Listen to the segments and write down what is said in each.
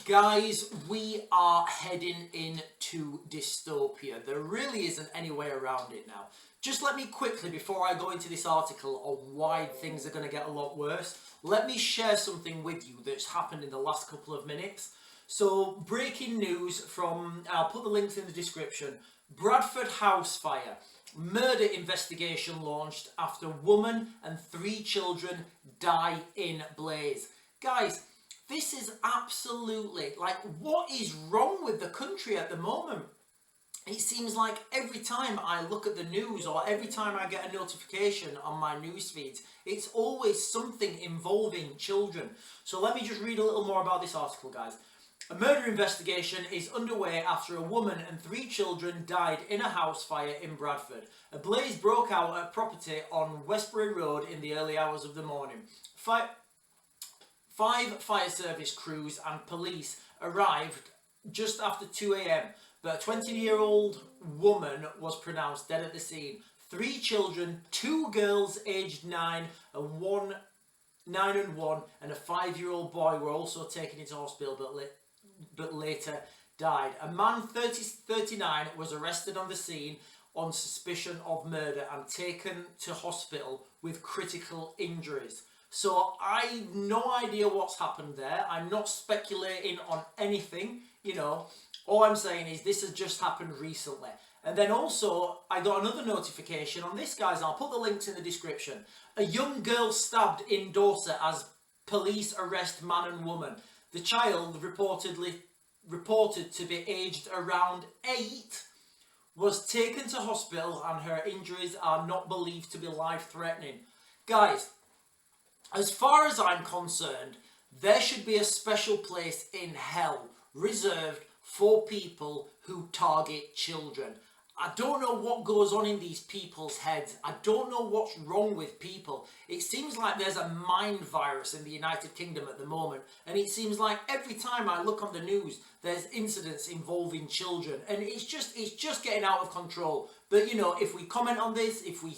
Guys, we are heading into dystopia. There really isn't any way around it now. Just let me quickly, before I go into this article on why things are going to get a lot worse, let me share something with you that's happened in the last couple of minutes. So, breaking news from, I'll put the links in the description, Bradford house fire. Murder investigation launched after woman and 3 children die in blaze. Guys, this is absolutely, like, what is wrong with the country at the moment? It seems like every time I look at the news or every time I get a notification on my news feeds, it's always something involving children. So let me just read a little more about this article, guys. A murder investigation is underway after a woman and 3 children died in a house fire in Bradford. A blaze broke out at property on Westbury Road in the early hours of the morning. 5 fire service crews and police arrived just after 2 a.m, but a 20-year-old woman was pronounced dead at the scene. 3 children, 2 girls aged 9 and 1 and a 5-year-old boy were also taken into hospital but later died. A man 39 was arrested on the scene on suspicion of murder and taken to hospital with critical injuries. So I've no idea what's happened there. I'm not speculating on anything, you know. All I'm saying is this has just happened recently. And then also, I got another notification on this, guys. I'll put the links in the description. A young girl stabbed in Dorset as police arrest man and woman. The child, reported to be aged around 8, was taken to hospital and her injuries are not believed to be life-threatening. Guys, as far as I'm concerned, there should be a special place in hell reserved for people who target children. I don't know what goes on in these people's heads. I don't know what's wrong with people. It seems like there's a mind virus in the United Kingdom at the moment, and it seems like every time I look on the news, there's incidents involving children, and it's just getting out of control. But you know, if we comment on this, if we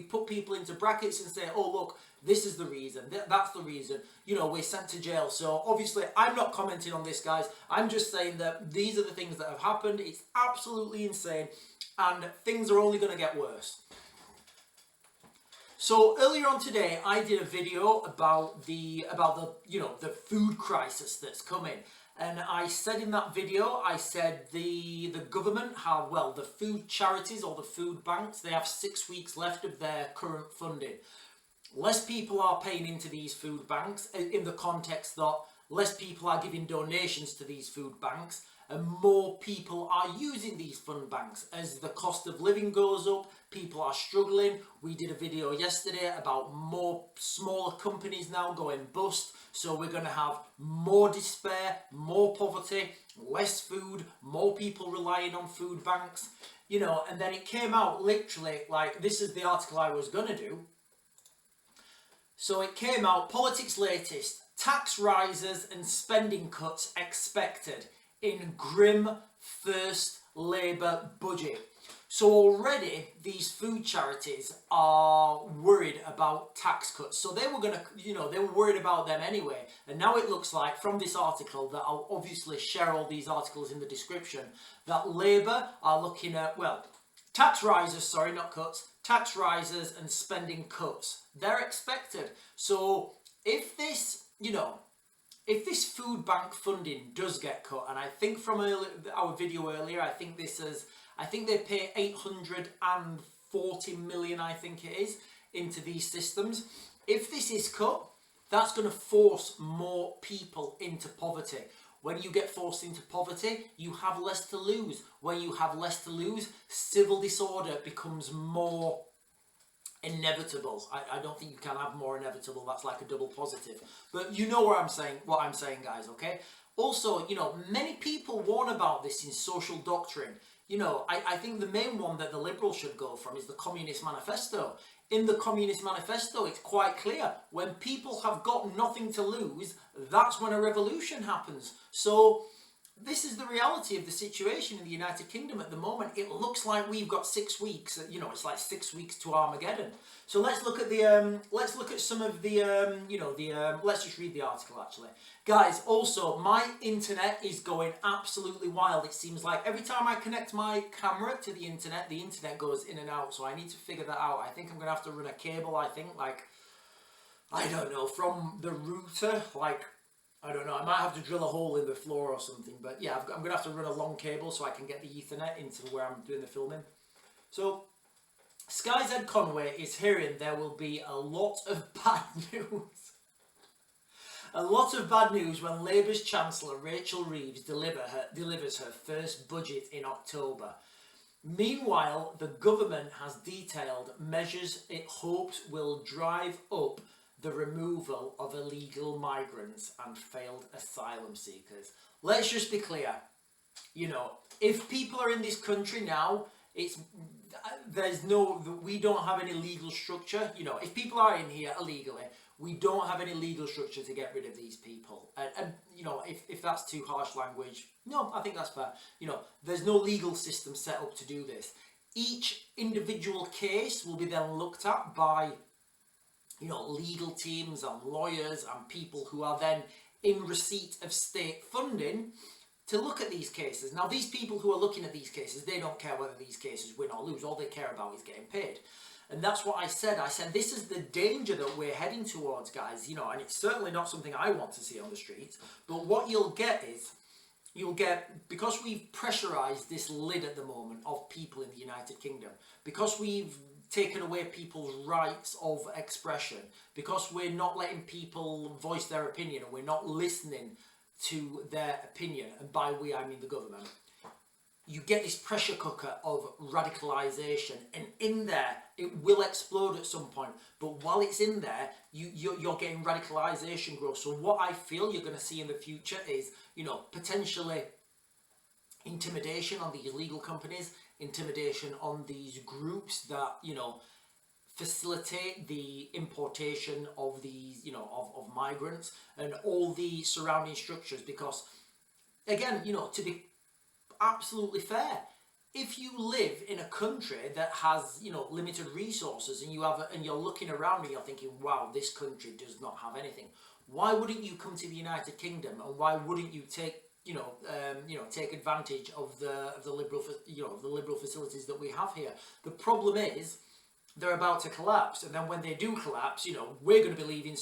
put people into brackets and say, oh look, this is the reason, that's the reason, you know, we're sent to jail. So obviously I'm not commenting on this, guys. I'm just saying that these are the things that have happened. It's absolutely insane and things are only going to get worse. So earlier on today I did a video about the food crisis that's coming. And I said in that video, I said the government have, well, the food charities or the food banks, they have 6 weeks left of their current funding. Less people are paying into these food banks in the context that less people are giving donations to these food banks and more people are using these fund banks. As the cost of living goes up, people are struggling. We did a video yesterday about more smaller companies now going bust. So we're going to have more despair, more poverty, less food, more people relying on food banks. You know, and then it came out literally, like, this is the article I was going to do. So it came out, Politics Latest, tax rises and spending cuts expected in grim first Labour budget. So already these food charities are worried about tax cuts. So they were going to, you know, they were worried about them anyway. And now it looks like from this article, that I'll obviously share all these articles in the description, that Labour are looking at, well, tax rises, sorry, not cuts, tax rises and spending cuts. They're expected. So if this, you know, if this food bank funding does get cut, and I think from our video earlier, I think they pay 840 million, I think it is, into these systems. If this is cut, that's going to force more people into poverty. When you get forced into poverty, you have less to lose. When you have less to lose, civil disorder becomes more inevitable. I don't think you can have more inevitable. That's like a double positive. But you know what I'm saying, guys, okay? Also, you know, many people warn about this in social doctrine. You know, I think the main one that the Liberals should go from is the Communist Manifesto. In the Communist Manifesto, it's quite clear. When people have got nothing to lose, that's when a revolution happens. So this is the reality of the situation in the United Kingdom at the moment. It looks like we've got 6 weeks. You know, it's like 6 weeks to Armageddon. So let's look at the let's look at some of the let's just read the article actually, guys. Also, my internet is going absolutely wild. It seems like every time I connect my camera to the internet goes in and out. So I need to figure that out. I think I'm gonna have to run a cable. I think like, I don't know, from the router, like, I don't know, I might have to drill a hole in the floor or something, but yeah, I'm going to have to run a long cable so I can get the Ethernet into where I'm doing the filming. So, Sky's Ed Conway is hearing there will be a lot of bad news. A lot of bad news when Labour's Chancellor Rachel Reeves delivers her first budget in October. Meanwhile, the government has detailed measures it hopes will drive up the removal of illegal migrants and failed asylum seekers. Let's just be clear, you know, if people are in this country now, we don't have any legal structure. You know, if people are in here illegally, we don't have any legal structure to get rid of these people. And you know, if that's too harsh language, no, I think that's fair. You know, there's no legal system set up to do this. Each individual case will be then looked at by, you know, legal teams and lawyers and people who are then in receipt of state funding to look at these cases. Now, these people who are looking at these cases, they don't care whether these cases win or lose. All they care about is getting paid. And that's what I said. I said, this is the danger that we're heading towards, guys. You know, and it's certainly not something I want to see on the streets. But what you'll get is, because we've pressurised this lid at the moment of people in the United Kingdom, because we've taken away people's rights of expression, because we're not letting people voice their opinion and we're not listening to their opinion, and by we I mean the government, you get this pressure cooker of radicalisation, and in there it will explode at some point, but while it's in there you're getting radicalisation growth. So what I feel you're going to see in the future is, you know, potentially intimidation on these legal companies, intimidation on these groups that, you know, facilitate the importation of these, you know, of migrants and all the surrounding structures. Because again, you know, to be absolutely fair, if you live in a country that has, you know, limited resources and you're looking around and you're thinking, wow, this country does not have anything, why wouldn't you come to the United Kingdom, and why wouldn't you take take advantage of the liberal facilities that we have here? The problem is they're about to collapse, and then when they do collapse, you know, we're going to be leaving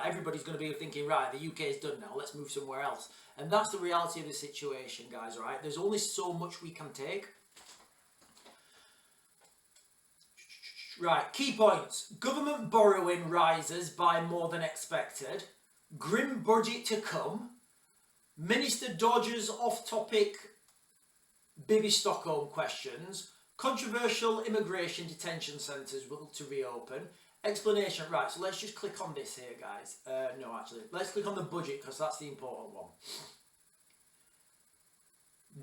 everybody's going to be thinking, right, the UK is done now, let's move somewhere else. And that's the reality of the situation, guys, right? There's only so much we can take. Right, key points. Government borrowing rises by more than expected. Grim budget to come. Minister dodges off-topic Bibi Stockholm questions. Controversial immigration detention centres will to reopen. Explanation. Right, so let's just click on this here, guys. No, actually, let's click on the budget because that's the important one.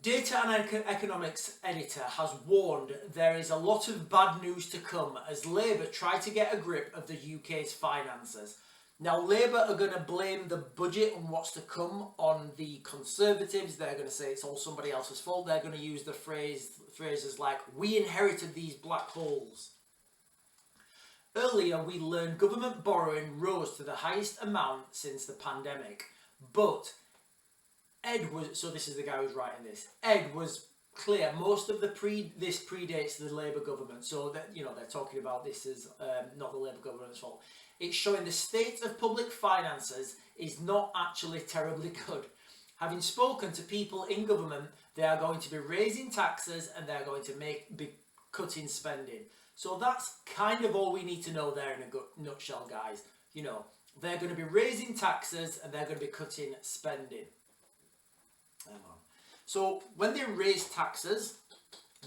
Data and Economics editor has warned there is a lot of bad news to come as Labour try to get a grip of the UK's finances. Now, Labour are going to blame the budget and what's to come on the Conservatives. They're going to say it's all somebody else's fault. They're going to use the phrases like, we inherited these black holes. Earlier, we learned government borrowing rose to the highest amount since the pandemic. But so this is the guy who's writing this. Ed was clear. Most of this predates the Labour government. So that, you know, they're talking about this as not the Labour government's fault. It's showing the state of public finances is not actually terribly good. Having spoken to people in government, they are going to be raising taxes and they're going to be cutting spending. So that's kind of all we need to know there in a nutshell, guys. You know, they're going to be raising taxes and they're going to be cutting spending. Hang on. So when they raise taxes,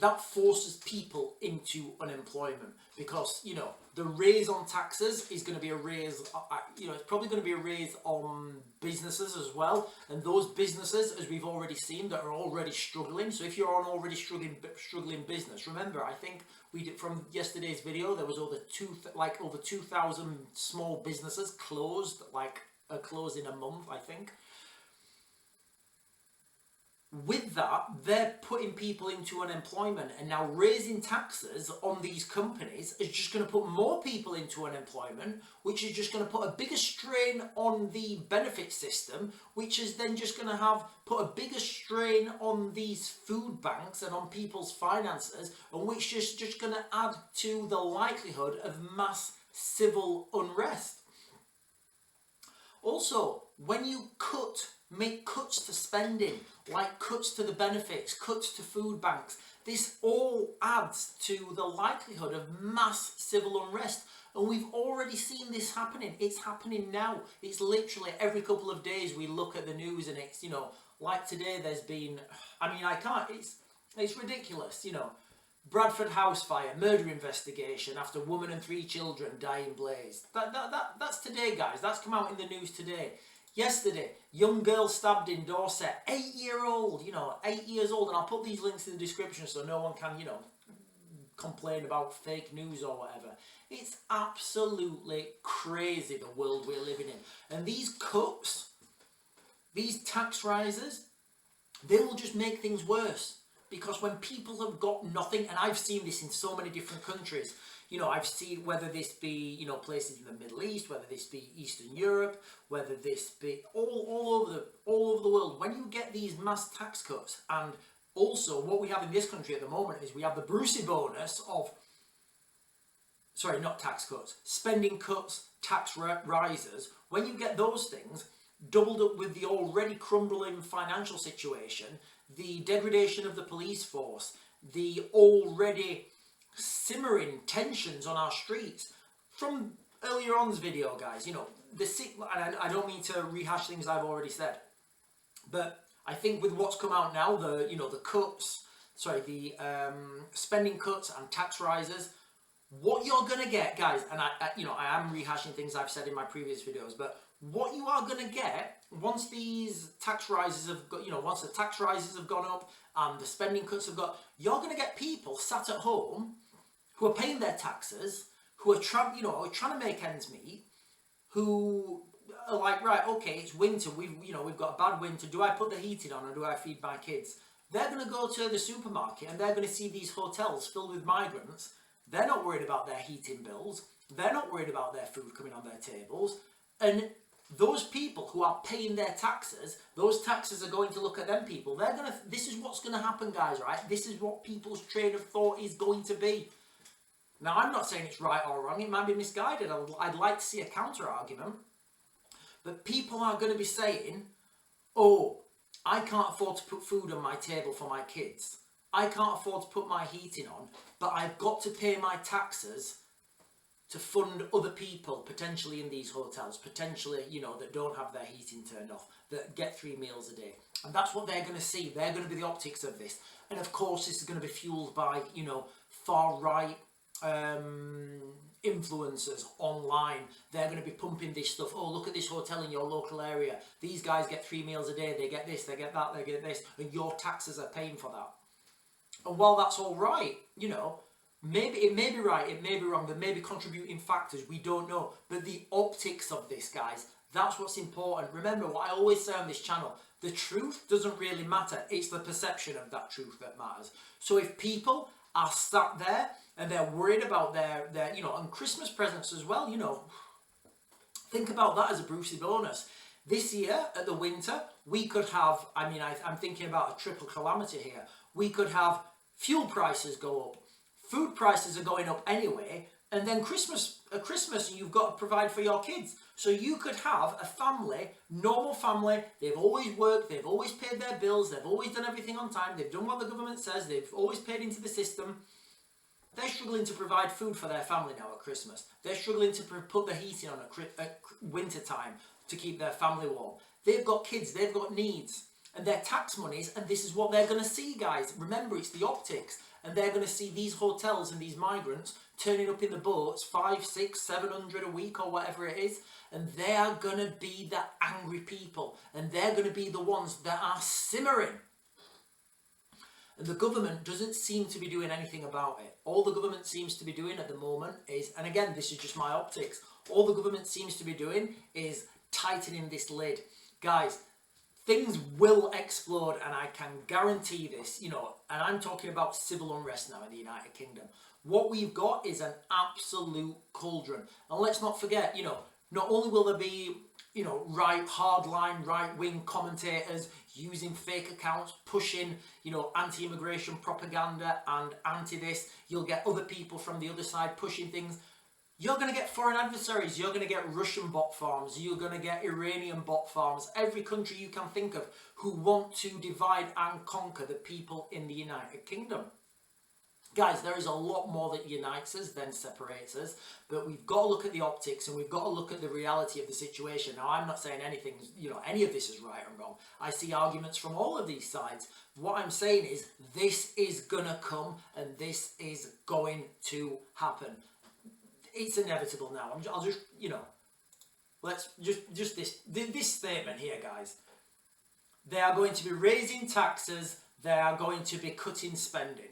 that forces people into unemployment because, you know, the raise on taxes is going to be a raise, it's probably going to be a raise on businesses as well. And those businesses, as we've already seen, that are already struggling. So if you're on already struggling business, remember, I think we did from yesterday's video, there was over 2,000 small businesses closed, closed in a month, I think. with that, they're putting people into unemployment, and now raising taxes on these companies is just going to put more people into unemployment, which is just going to put a bigger strain on the benefit system, which is then just going to have put a bigger strain on these food banks and on people's finances, and which is just going to add to the likelihood of mass civil unrest. Also, when you make cuts to spending, like cuts to the benefits, cuts to food banks, this all adds to the likelihood of mass civil unrest. And we've already seen this happening. It's happening now. It's literally every couple of days we look at the news, and it's, you know, like today there's been, I mean, it's ridiculous, you know. Bradford house fire, murder investigation after woman and 3 children die in blaze. That's today, guys. That's come out in the news today. Yesterday, young girl stabbed in Dorset, 8-year-old, you know, 8 years old. And I'll put these links in the description so no one can, you know, complain about fake news or whatever. It's absolutely crazy, the world we're living in. And these cuts, these tax rises, they will just make things worse. Because when people have got nothing, and I've seen this in so many different countries, you know, I've seen whether this be, you know, places in the Middle East, whether this be Eastern Europe, whether this be all over the world, when you get these mass tax cuts, and also what we have in this country at the moment is we have the Brucey bonus of, sorry, not tax cuts, spending cuts, tax rises. When you get those things doubled up with the already crumbling financial situation, the degradation of the police force, the already simmering tensions on our streets. From earlier on's video, guys, you know, and I don't mean to rehash things I've already said, but I think with what's come out now, the spending cuts and tax rises, what you're gonna get, guys, and I am rehashing things I've said in my previous videos, but what you are going to get once these tax rises have got, you know, once the tax rises have gone up and the spending cuts have got, you're going to get people sat at home who are paying their taxes, who are trying to make ends meet, who are like, right, okay, it's winter, we've got a bad winter. Do I put the heating on or do I feed my kids? They're going to go to the supermarket and they're going to see these hotels filled with migrants. They're not worried about their heating bills. They're not worried about their food coming on their tables, and those people who are paying their taxes, those taxes are going to look at them people. This is what's going to happen, guys, right? This is what people's train of thought is going to be. Now, I'm not saying it's right or wrong. It might be misguided. I'd like to see a counter argument. But people are going to be saying, oh, I can't afford to put food on my table for my kids. I can't afford to put my heating on, but I've got to pay my taxes to fund other people potentially in these hotels, potentially, you know, that don't have their heating turned off, that get 3 meals a day. And that's what they're going to see. They're going to be the optics of this. And of course, this is going to be fueled by, you know, far-right influencers online. They're going to be pumping this stuff. Oh, look at this hotel in your local area. These guys get 3 meals a day. They get this, they get that, they get this. And your taxes are paying for that. And while that's all right, you know, maybe it may be right, it may be wrong, there may be contributing factors, we don't know. But the optics of this, guys, that's what's important. Remember what I always say on this channel, the truth doesn't really matter, it's the perception of that truth that matters. So if people are sat there and they're worried about their you know, and Christmas presents as well, you know, think about that as a Brucey bonus. This year, at the winter, we could have, I mean, I'm thinking about a triple calamity here. We could have fuel prices go up, food prices are going up anyway, and then Christmas, you've got to provide for your kids. So you could have a family, normal family, they've always worked, they've always paid their bills, they've always done everything on time, they've done what the government says, they've always paid into the system. They're struggling to provide food for their family now at Christmas. They're struggling to put the heating on at winter time to keep their family warm. They've got kids, they've got needs, and their tax monies, and this is what they're going to see, guys. Remember, it's the optics. And they're going to see these hotels and these migrants turning up in the boats 500, 600, 700 a week or whatever it is, and they are going to be the angry people, and they're going to be the ones that are simmering. And the government doesn't seem to be doing anything about it. All the government seems to be doing at the moment is, and again, this is just my optics, all the government seems to be doing is tightening this lid. Guys, things will explode, and I can guarantee this, you know, and I'm talking about civil unrest now in the United Kingdom. What we've got is an absolute cauldron. And let's not forget, you know, not only will there be, you know, hardline, right-wing commentators using fake accounts, pushing, you know, anti-immigration propaganda and anti-this, you'll get other people from the other side pushing things. You're going to get foreign adversaries. You're going to get Russian bot farms. You're going to get Iranian bot farms. Every country you can think of who want to divide and conquer the people in the United Kingdom. Guys, there is a lot more that unites us than separates us, but we've got to look at the optics and we've got to look at the reality of the situation. Now, I'm not saying anything, you know, any of this is right or wrong. I see arguments from all of these sides. What I'm saying is this is going to come and this is going to happen. It's inevitable now. I'll just, you know, let's just this statement here, guys. They are going to be raising taxes. They are going to be cutting spending.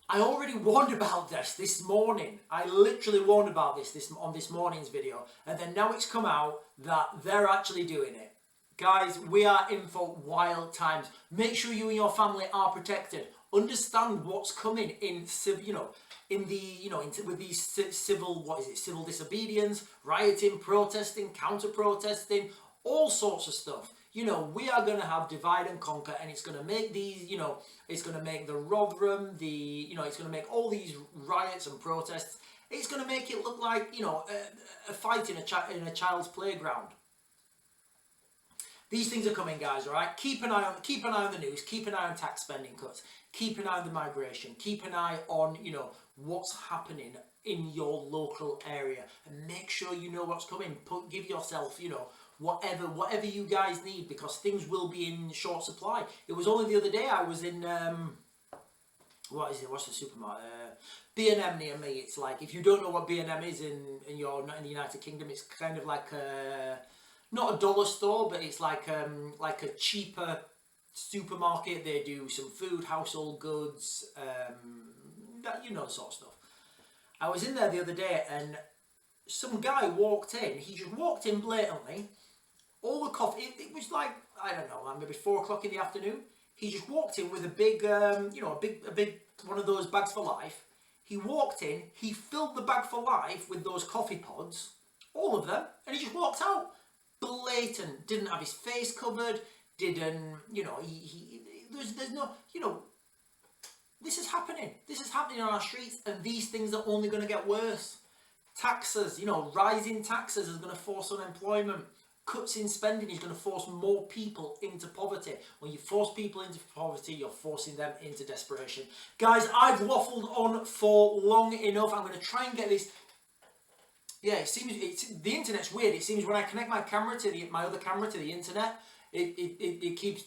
I already warned about this morning. I literally warned about this on this morning's video, and then now it's come out that they're actually doing it. Guys, we are in for wild times. Make sure you and your family are protected. Understand what's coming in, you know, with these civil disobedience, rioting, protesting, counter-protesting, all sorts of stuff. You know, we are going to have divide and conquer, and it's going to make these, you know, it's going to make the Rotherham, you know, it's going to make all these riots and protests. It's going to make it look like, you know, a fight in a child's playground. These things are coming, guys, all right? Keep an eye on the news. Keep an eye on tax spending cuts. Keep an eye on the migration. Keep an eye on, you know, what's happening in your local area, and make sure you know what's coming. Give yourself, you know, whatever you guys need, because things will be in short supply. It was only the other day I was in what's the supermarket, B&M near me. It's like, if you don't know what B&M is you're not in the United Kingdom, it's kind of like not a dollar store, but it's like a cheaper supermarket. They do some food, household goods, that, you know, sort of stuff. I was in there the other day, and some guy walked in. He just walked in blatantly. All the coffee, it was like, I don't know, maybe 4 o'clock in the afternoon. He just walked in with a big, you know, a big one of those bags for life. He walked in, he filled the bag for life with those coffee pods, all of them, and he just walked out. Blatant, didn't have his face covered, didn't, you know, there's no, you know, this is happening. This is happening on our streets, and these things are only going to get worse. Taxes, you know, rising taxes is going to force unemployment. Cuts in spending is going to force more people into poverty. When you force people into poverty, you're forcing them into desperation. Guys, I've waffled on for long enough. I'm going to try and get this. Yeah, it seems the internet's weird. It seems when I connect my camera to my other camera to the internet, it keeps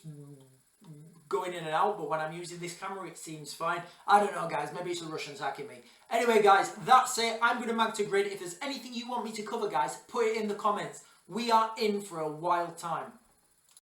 going in and out, but when I'm using this camera, it seems fine. I don't know, guys. Maybe it's the Russians hacking me. Anyway, guys, that's it. I'm going to mag to grid. If there's anything you want me to cover, guys, put it in the comments. We are in for a wild time.